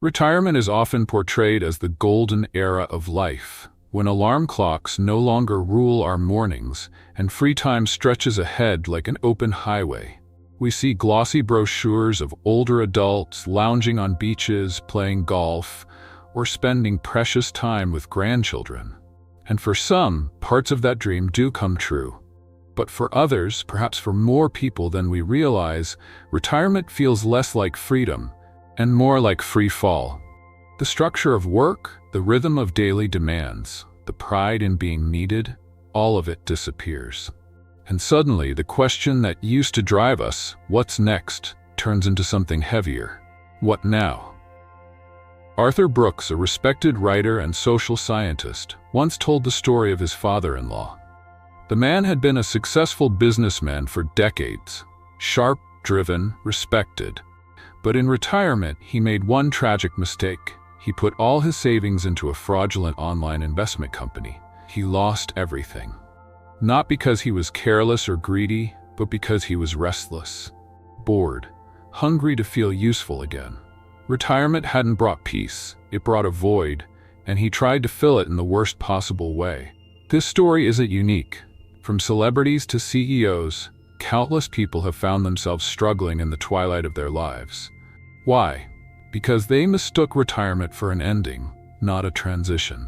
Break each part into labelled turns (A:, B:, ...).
A: Retirement is often portrayed as the golden era of life, when alarm clocks no longer rule our mornings and free time stretches ahead like an open highway. We see glossy brochures of older adults lounging on beaches, playing golf, or spending precious time with grandchildren. And for some, parts of that dream do come true. But for others, perhaps for more people than we realize, retirement feels less like freedom and more like free fall. The structure of work, the rhythm of daily demands, the pride in being needed, all of it disappears. And suddenly, the question that used to drive us, what's next, turns into something heavier. What now? Arthur Brooks, a respected writer and social scientist, once told the story of his father-in-law. The man had been a successful businessman for decades, sharp, driven, respected. But in retirement, he made one tragic mistake. He put all his savings into a fraudulent online investment company. He lost everything. Not because he was careless or greedy, but because he was restless, bored, hungry to feel useful again. Retirement hadn't brought peace, it brought a void, and he tried to fill it in the worst possible way. This story isn't unique. From celebrities to CEOs, countless people have found themselves struggling in the twilight of their lives. Why? Because they mistook retirement for an ending, not a transition.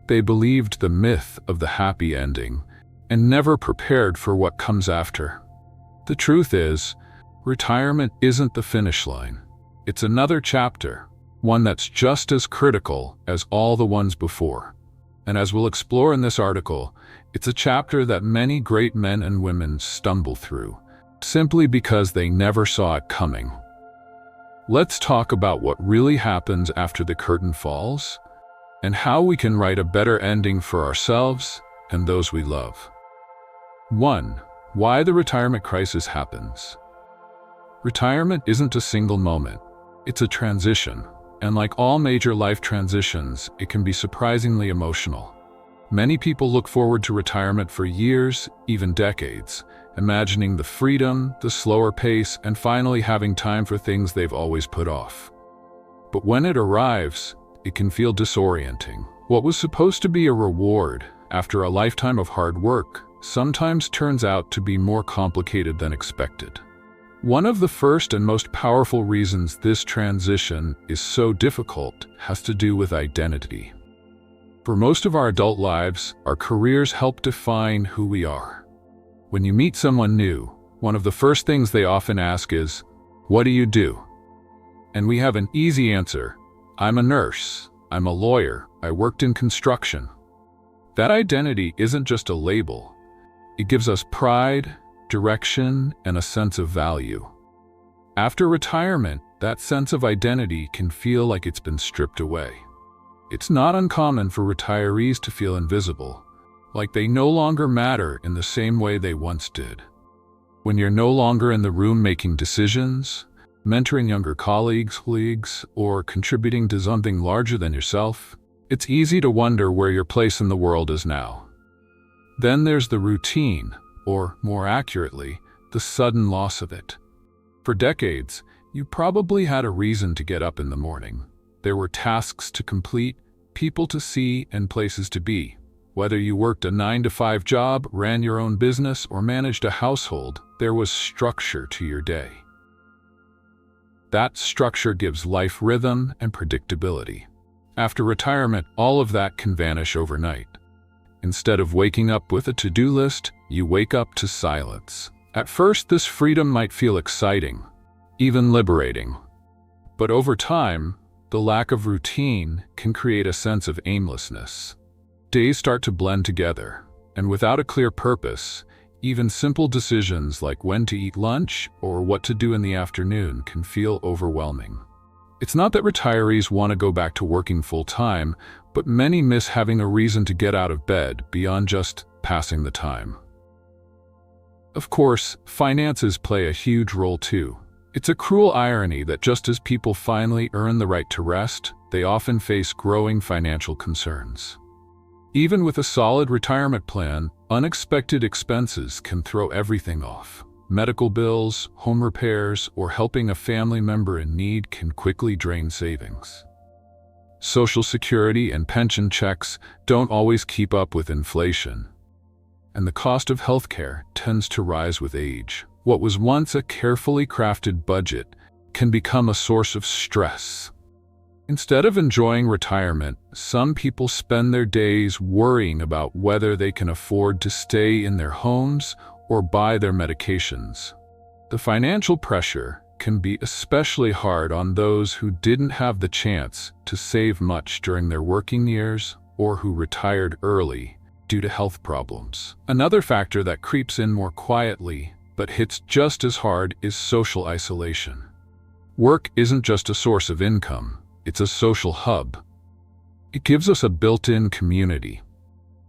A: They believed the myth of the happy ending and never prepared for what comes after. The truth is, retirement isn't the finish line. It's another chapter, one that's just as critical as all the ones before. And as we'll explore in this article, it's a chapter that many great men and women stumble through, simply because they never saw it coming. Let's talk about what really happens after the curtain falls, and how we can write a better ending for ourselves and those we love. 1. Why the retirement crisis happens. Retirement isn't a single moment. It's a transition, and like all major life transitions, it can be surprisingly emotional. Many people look forward to retirement for years, even decades, imagining the freedom, the slower pace, and finally having time for things they've always put off. But when it arrives, it can feel disorienting. What was supposed to be a reward after a lifetime of hard work sometimes turns out to be more complicated than expected. One of the first and most powerful reasons this transition is so difficult has to do with identity. For most of our adult lives, our careers help define who we are. When you meet someone new, one of the first things they often ask is, "What do you do?" And we have an easy answer. "I'm a nurse, I'm a lawyer, I worked in construction." That identity isn't just a label. It gives us pride, direction, and a sense of value. After retirement, that sense of identity can feel like it's been stripped away. It's not uncommon for retirees to feel invisible, like they no longer matter in the same way they once did. When you're no longer in the room making decisions, mentoring younger colleagues, or contributing to something larger than yourself, it's easy to wonder where your place in the world is now. Then there's the routine, or more accurately, the sudden loss of it. For decades, you probably had a reason to get up in the morning. There were tasks to complete, people to see, and places to be. Whether you worked a 9-to-5 job, ran your own business, or managed a household, there was structure to your day. That structure gives life rhythm and predictability. After retirement, all of that can vanish overnight. Instead of waking up with a to-do list, you wake up to silence. At first, this freedom might feel exciting, even liberating. But over time, the lack of routine can create a sense of aimlessness. Days start to blend together, and without a clear purpose, even simple decisions like when to eat lunch or what to do in the afternoon can feel overwhelming. It's not that retirees want to go back to working full-time, but many miss having a reason to get out of bed beyond just passing the time. Of course, finances play a huge role too. It's a cruel irony that just as people finally earn the right to rest, they often face growing financial concerns. Even with a solid retirement plan, unexpected expenses can throw everything off. Medical bills, home repairs, or helping a family member in need can quickly drain savings. Social Security and pension checks don't always keep up with inflation, and the cost of healthcare tends to rise with age. What was once a carefully crafted budget can become a source of stress. Instead of enjoying retirement, some people spend their days worrying about whether they can afford to stay in their homes or buy their medications. The financial pressure can be especially hard on those who didn't have the chance to save much during their working years or who retired early due to health problems. Another factor that creeps in more quietly but hits just as hard is social isolation. Work isn't just a source of income, it's a social hub. It gives us a built-in community.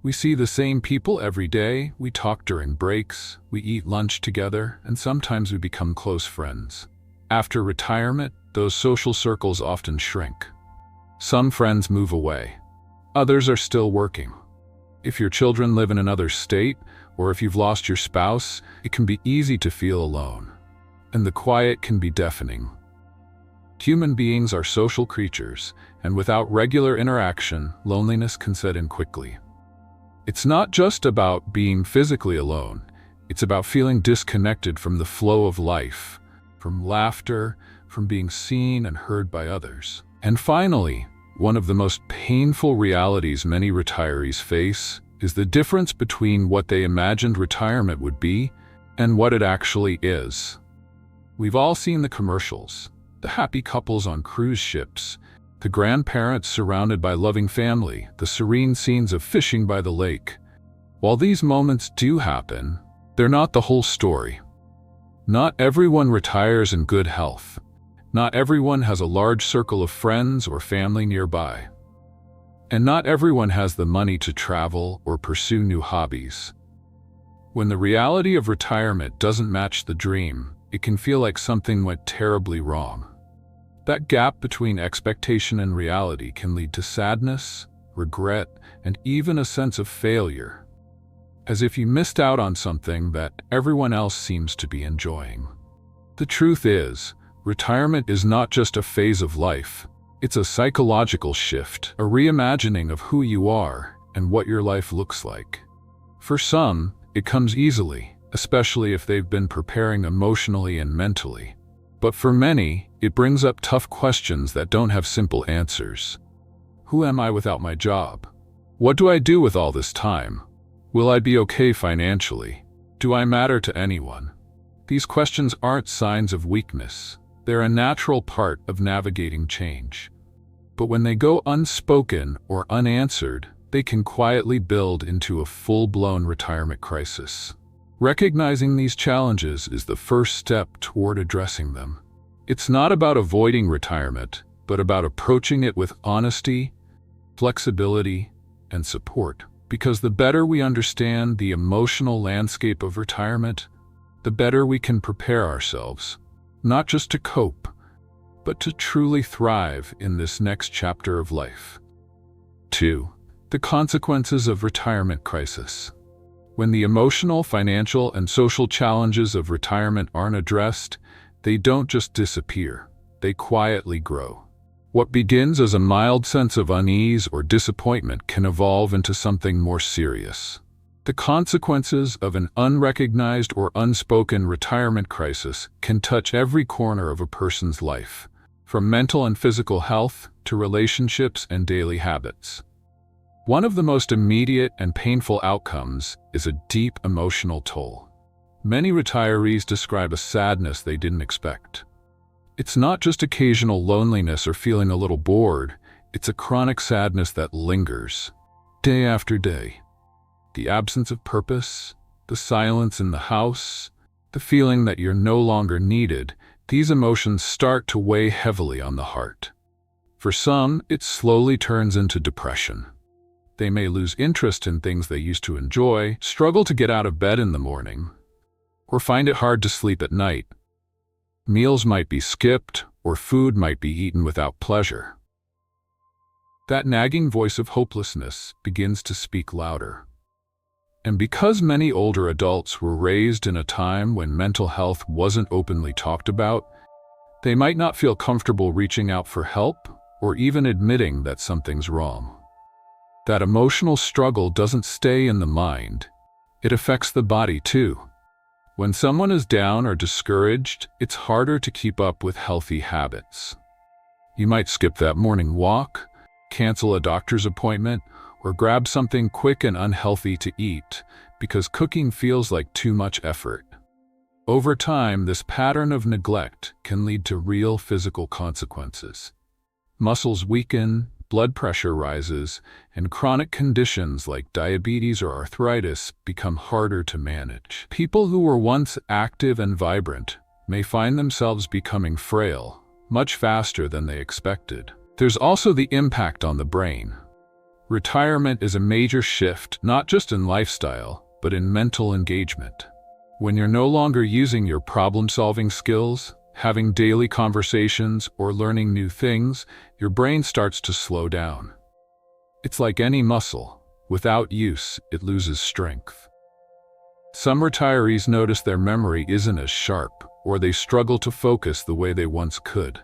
A: We see the same people every day, we talk during breaks, we eat lunch together, and sometimes we become close friends. After retirement, those social circles often shrink. Some friends move away. Others are still working. If your children live in another state, or if you've lost your spouse, it can be easy to feel alone. And the quiet can be deafening. Human beings are social creatures, and without regular interaction, loneliness can set in quickly. It's not just about being physically alone, it's about feeling disconnected from the flow of life, from laughter, from being seen and heard by others. And finally, one of the most painful realities many retirees face is the difference between what they imagined retirement would be and what it actually is. We've all seen the commercials, the happy couples on cruise ships, the grandparents surrounded by loving family, the serene scenes of fishing by the lake. While these moments do happen, they're not the whole story. Not everyone retires in good health. Not everyone has a large circle of friends or family nearby. And not everyone has the money to travel or pursue new hobbies. When the reality of retirement doesn't match the dream, it can feel like something went terribly wrong. That gap between expectation and reality can lead to sadness, regret, and even a sense of failure, as if you missed out on something that everyone else seems to be enjoying. The truth is, retirement is not just a phase of life. It's a psychological shift, a reimagining of who you are and what your life looks like. For some, it comes easily, especially if they've been preparing emotionally and mentally. But for many, it brings up tough questions that don't have simple answers. Who am I without my job? What do I do with all this time? Will I be okay financially? Do I matter to anyone? These questions aren't signs of weakness. They're a natural part of navigating change. But when they go unspoken or unanswered, they can quietly build into a full-blown retirement crisis. Recognizing these challenges is the first step toward addressing them. It's not about avoiding retirement, but about approaching it with honesty, flexibility, and support. Because the better we understand the emotional landscape of retirement, the better we can prepare ourselves, not just to cope, but to truly thrive in this next chapter of life. 2. The consequences of retirement crisis. When the emotional, financial, and social challenges of retirement aren't addressed, they don't just disappear, they quietly grow. What begins as a mild sense of unease or disappointment can evolve into something more serious. The consequences of an unrecognized or unspoken retirement crisis can touch every corner of a person's life, from mental and physical health to relationships and daily habits. One of the most immediate and painful outcomes is a deep emotional toll. Many retirees describe a sadness they didn't expect. It's not just occasional loneliness or feeling a little bored, it's a chronic sadness that lingers, day after day. The absence of purpose, the silence in the house, the feeling that you're no longer needed, these emotions start to weigh heavily on the heart. For some, it slowly turns into depression. They may lose interest in things they used to enjoy, struggle to get out of bed in the morning, or find it hard to sleep at night. Meals might be skipped, or food might be eaten without pleasure. That nagging voice of hopelessness begins to speak louder. And because many older adults were raised in a time when mental health wasn't openly talked about, they might not feel comfortable reaching out for help or even admitting that something's wrong. That emotional struggle doesn't stay in the mind. It affects the body too. When someone is down or discouraged, it's harder to keep up with healthy habits. You might skip that morning walk, cancel a doctor's appointment, or grab something quick and unhealthy to eat because cooking feels like too much effort. Over time, this pattern of neglect can lead to real physical consequences. Muscles weaken, blood pressure rises, and chronic conditions like diabetes or arthritis become harder to manage. People who were once active and vibrant may find themselves becoming frail much faster than they expected. There's also the impact on the brain. Retirement is a major shift, not just in lifestyle, but in mental engagement. When you're no longer using your problem-solving skills, having daily conversations, or learning new things, your brain starts to slow down. It's like any muscle. Without use, it loses strength. Some retirees notice their memory isn't as sharp, or they struggle to focus the way they once could.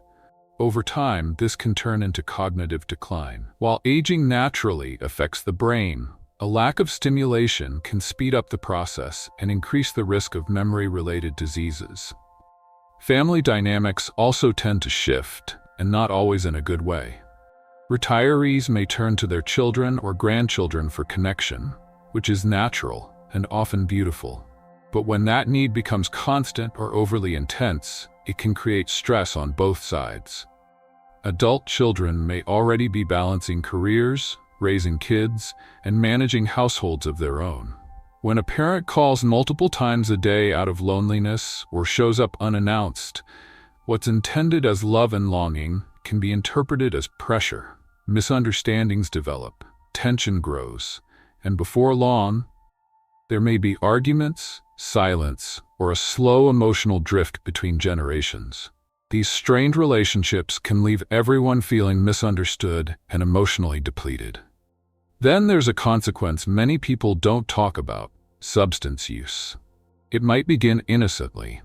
A: Over time, this can turn into cognitive decline. While aging naturally affects the brain, a lack of stimulation can speed up the process and increase the risk of memory-related diseases. Family dynamics also tend to shift, and not always in a good way. Retirees may turn to their children or grandchildren for connection, which is natural and often beautiful. But when that need becomes constant or overly intense, it can create stress on both sides. Adult children may already be balancing careers, raising kids, and managing households of their own. When a parent calls multiple times a day out of loneliness or shows up unannounced, what's intended as love and longing can be interpreted as pressure. Misunderstandings develop, tension grows, and before long, there may be arguments, silence, or a slow emotional drift between generations. These strained relationships can leave everyone feeling misunderstood and emotionally depleted. Then there's a consequence many people don't talk about: substance use. It might begin innocently.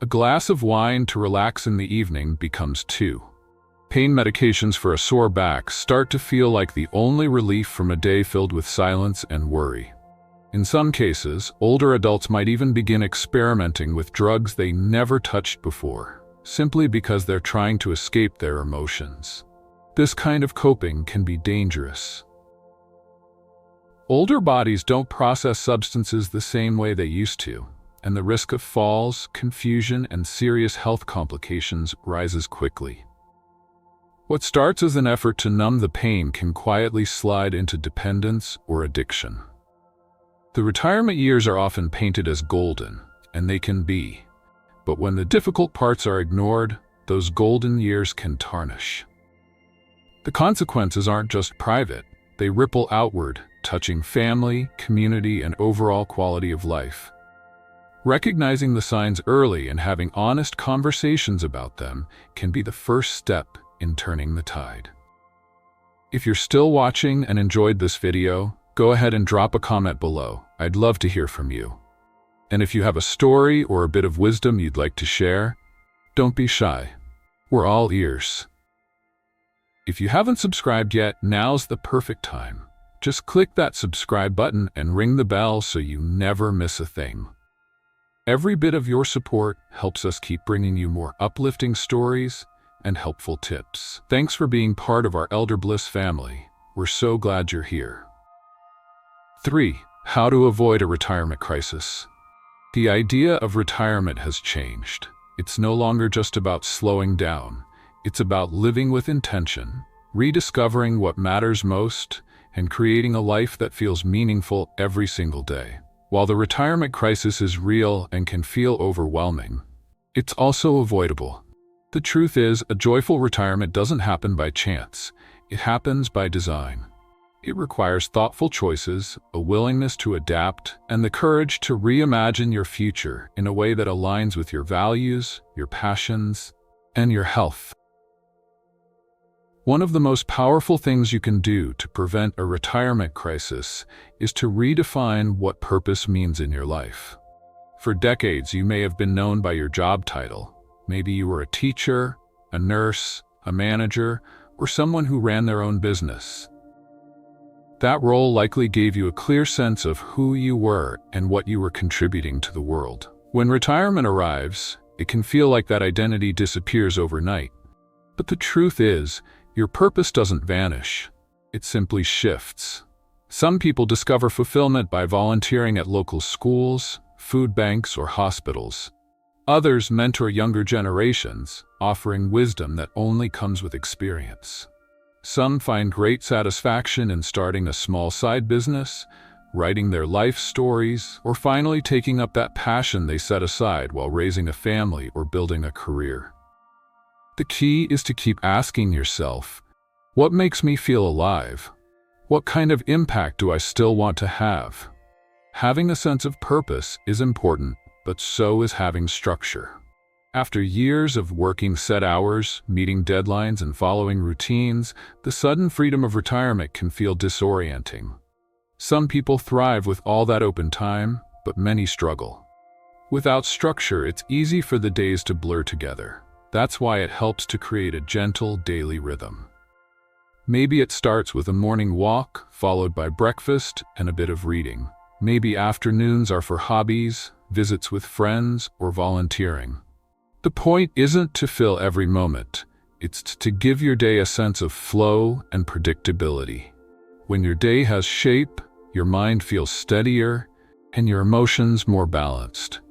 A: A glass of wine to relax in the evening becomes two. Pain medications for a sore back start to feel like the only relief from a day filled with silence and worry. In some cases, older adults might even begin experimenting with drugs they never touched before, simply because they're trying to escape their emotions. This kind of coping can be dangerous. Older bodies don't process substances the same way they used to, and the risk of falls, confusion, and serious health complications rises quickly. What starts as an effort to numb the pain can quietly slide into dependence or addiction. The retirement years are often painted as golden, and they can be. But when the difficult parts are ignored, those golden years can tarnish. The consequences aren't just private, they ripple outward, touching family, community, and overall quality of life. Recognizing the signs early and having honest conversations about them can be the first step in turning the tide. If you're still watching and enjoyed this video, go ahead and drop a comment below. I'd love to hear from you. And if you have a story or a bit of wisdom you'd like to share, don't be shy. We're all ears. If you haven't subscribed yet, now's the perfect time. Just click that subscribe button and ring the bell so you never miss a thing. Every bit of your support helps us keep bringing you more uplifting stories and helpful tips. Thanks for being part of our Elder Bliss family. We're so glad you're here. 3. How to avoid a retirement crisis. The idea of retirement has changed. It's no longer just about slowing down. It's about living with intention, rediscovering what matters most, and creating a life that feels meaningful every single day. While the retirement crisis is real and can feel overwhelming, it's also avoidable. The truth is, a joyful retirement doesn't happen by chance. It happens by design. It requires thoughtful choices, a willingness to adapt, and the courage to reimagine your future in a way that aligns with your values, your passions, and your health. One of the most powerful things you can do to prevent a retirement crisis is to redefine what purpose means in your life. For decades, you may have been known by your job title. Maybe you were a teacher, a nurse, a manager, or someone who ran their own business. That role likely gave you a clear sense of who you were and what you were contributing to the world. When retirement arrives, it can feel like that identity disappears overnight. But the truth is, your purpose doesn't vanish. It simply shifts. Some people discover fulfillment by volunteering at local schools, food banks, or hospitals. Others mentor younger generations, offering wisdom that only comes with experience. Some find great satisfaction in starting a small side business, writing their life stories, or finally taking up that passion they set aside while raising a family or building a career. The key is to keep asking yourself, what makes me feel alive? What kind of impact do I still want to have? Having a sense of purpose is important, but so is having structure. After years of working set hours, meeting deadlines, and following routines, the sudden freedom of retirement can feel disorienting. Some people thrive with all that open time, but many struggle. Without structure, it's easy for the days to blur together. That's why it helps to create a gentle daily rhythm. Maybe it starts with a morning walk, followed by breakfast and a bit of reading. Maybe afternoons are for hobbies, visits with friends, or volunteering. The point isn't to fill every moment. It's to give your day a sense of flow and predictability. When your day has shape, your mind feels steadier, and your emotions more balanced.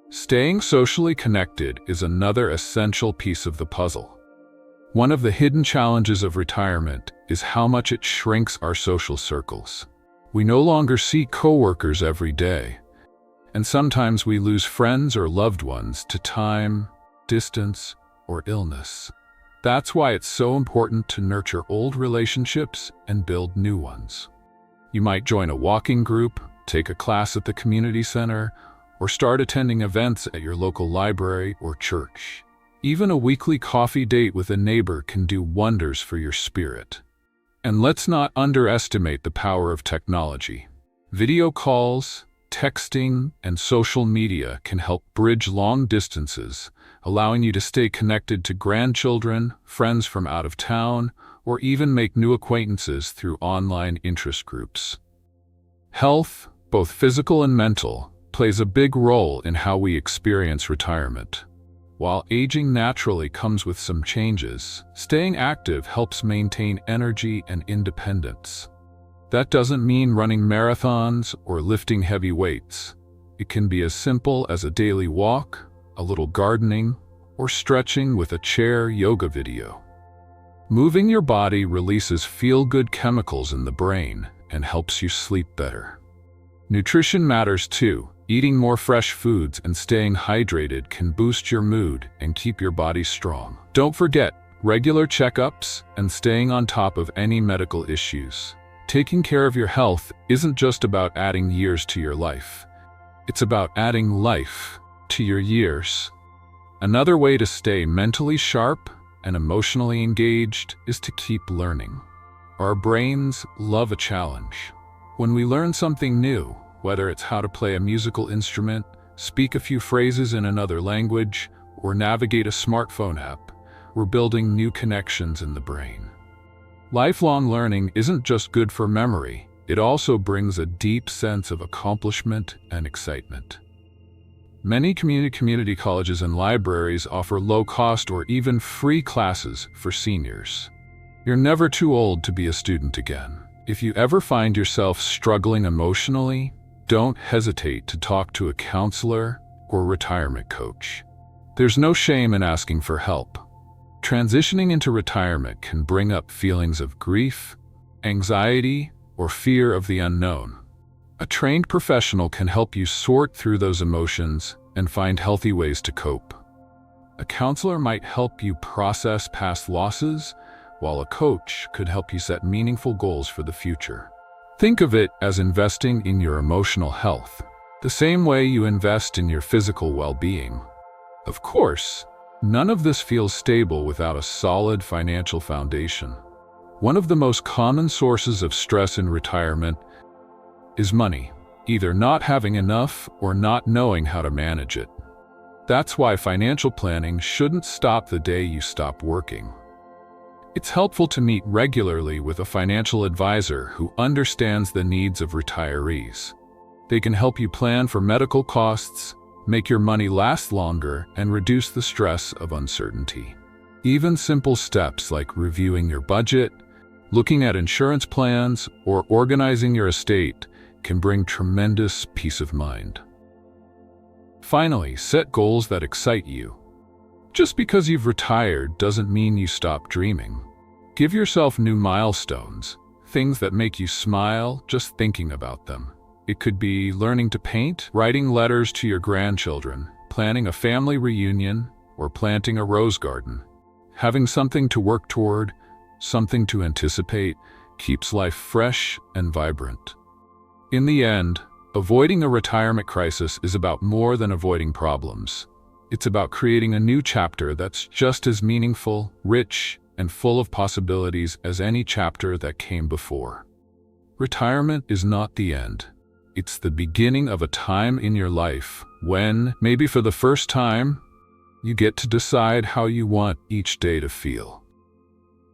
A: Staying socially connected is another essential piece of the puzzle. One of the hidden challenges of retirement is how much it shrinks our social circles. We no longer see coworkers every day, and sometimes we lose friends or loved ones to time, distance, or illness. That's why it's so important to nurture old relationships and build new ones. You might join a walking group, take a class at the community center, or start attending events at your local library or church. Even a weekly coffee date with a neighbor can do wonders for your spirit. And let's not underestimate the power of technology. Video calls, texting, and social media can help bridge long distances, allowing you to stay connected to grandchildren, friends from out of town, or even make new acquaintances through online interest groups. Health, both physical and mental, plays a big role in how we experience retirement. While aging naturally comes with some changes, staying active helps maintain energy and independence. That doesn't mean running marathons or lifting heavy weights. It can be as simple as a daily walk, a little gardening, or stretching with a chair yoga video. Moving your body releases feel-good chemicals in the brain and helps you sleep better. Nutrition matters too. Eating more fresh foods and staying hydrated can boost your mood and keep your body strong. Don't forget regular checkups and staying on top of any medical issues. Taking care of your health isn't just about adding years to your life. It's about adding life to your years. Another way to stay mentally sharp and emotionally engaged is to keep learning. Our brains love a challenge. When we learn something new, whether it's how to play a musical instrument, speak a few phrases in another language, or navigate a smartphone app, we're building new connections in the brain. Lifelong learning isn't just good for memory, it also brings a deep sense of accomplishment and excitement. Many community colleges and libraries offer low-cost or even free classes for seniors. You're never too old to be a student again. If you ever find yourself struggling emotionally, don't hesitate to talk to a counselor or retirement coach. There's no shame in asking for help. Transitioning into retirement can bring up feelings of grief, anxiety, or fear of the unknown. A trained professional can help you sort through those emotions and find healthy ways to cope. A counselor might help you process past losses, while a coach could help you set meaningful goals for the future. Think of it as investing in your emotional health, the same way you invest in your physical well-being. Of course, none of this feels stable without a solid financial foundation. One of the most common sources of stress in retirement is money, either not having enough or not knowing how to manage it. That's why financial planning shouldn't stop the day you stop working. It's helpful to meet regularly with a financial advisor who understands the needs of retirees. They can help you plan for medical costs, make your money last longer, and reduce the stress of uncertainty. Even simple steps like reviewing your budget, looking at insurance plans, or organizing your estate can bring tremendous peace of mind. Finally, set goals that excite you. Just because you've retired doesn't mean you stop dreaming. Give yourself new milestones, things that make you smile just thinking about them. It could be learning to paint, writing letters to your grandchildren, planning a family reunion, or planting a rose garden. Having something to work toward, something to anticipate, keeps life fresh and vibrant. In the end, avoiding a retirement crisis is about more than avoiding problems. It's about creating a new chapter that's just as meaningful, rich, and full of possibilities as any chapter that came before. Retirement is not the end. It's the beginning of a time in your life when, maybe for the first time, you get to decide how you want each day to feel.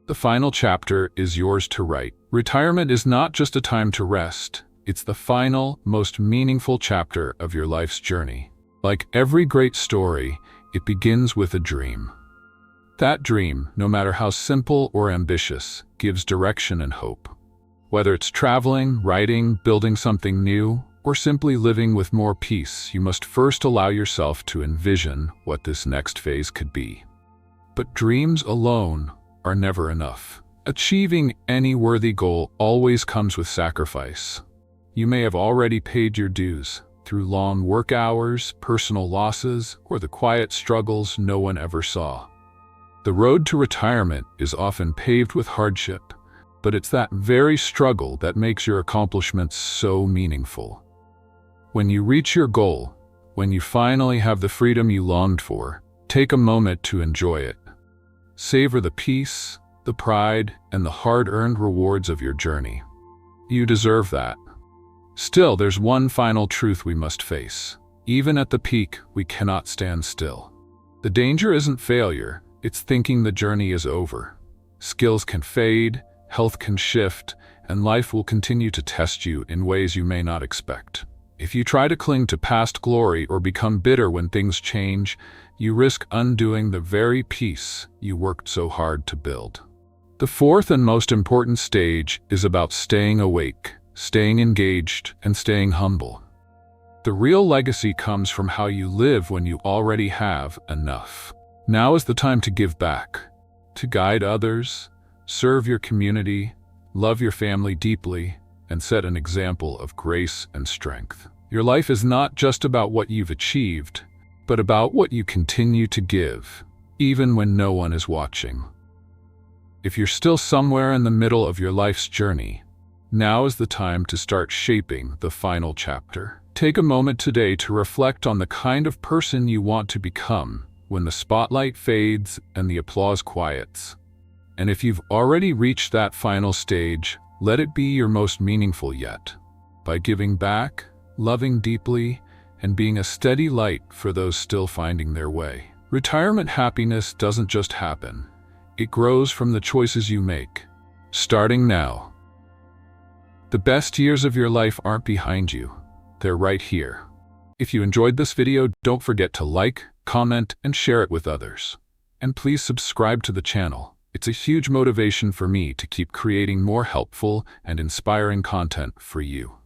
A: The final chapter is yours to write. Retirement is not just a time to rest. It's the final, most meaningful chapter of your life's journey. Like every great story, it begins with a dream. That dream, no matter how simple or ambitious, gives direction and hope. Whether it's traveling, writing, building something new, or simply living with more peace, you must first allow yourself to envision what this next phase could be. But dreams alone are never enough. Achieving any worthy goal always comes with sacrifice. You may have already paid your dues through long work hours, personal losses, or the quiet struggles no one ever saw. The road to retirement is often paved with hardship, but it's that very struggle that makes your accomplishments so meaningful. When you reach your goal, when you finally have the freedom you longed for, take a moment to enjoy it. Savor the peace, the pride, and the hard-earned rewards of your journey. You deserve that. Still, there's one final truth we must face. Even at the peak, we cannot stand still. The danger isn't failure, it's thinking the journey is over. Skills can fade, health can shift, and life will continue to test you in ways you may not expect. If you try to cling to past glory or become bitter when things change, you risk undoing the very peace you worked so hard to build. The fourth and most important stage is about staying awake, staying engaged, and staying humble. The real legacy comes from how you live when you already have enough. Now is the time to give back, to guide others, serve your community, love your family deeply, and set an example of grace and strength. Your life is not just about what you've achieved, but about what you continue to give, even when no one is watching. If you're still somewhere in the middle of your life's journey, now is the time to start shaping the final chapter. Take a moment today to reflect on the kind of person you want to become when the spotlight fades and the applause quiets. And if you've already reached that final stage, let it be your most meaningful yet. By giving back, loving deeply, and being a steady light for those still finding their way. Retirement happiness doesn't just happen. It grows from the choices you make, starting now. The best years of your life aren't behind you. They're right here. If you enjoyed this video, don't forget to like, comment, and share it with others. And please subscribe to the channel. It's a huge motivation for me to keep creating more helpful and inspiring content for you.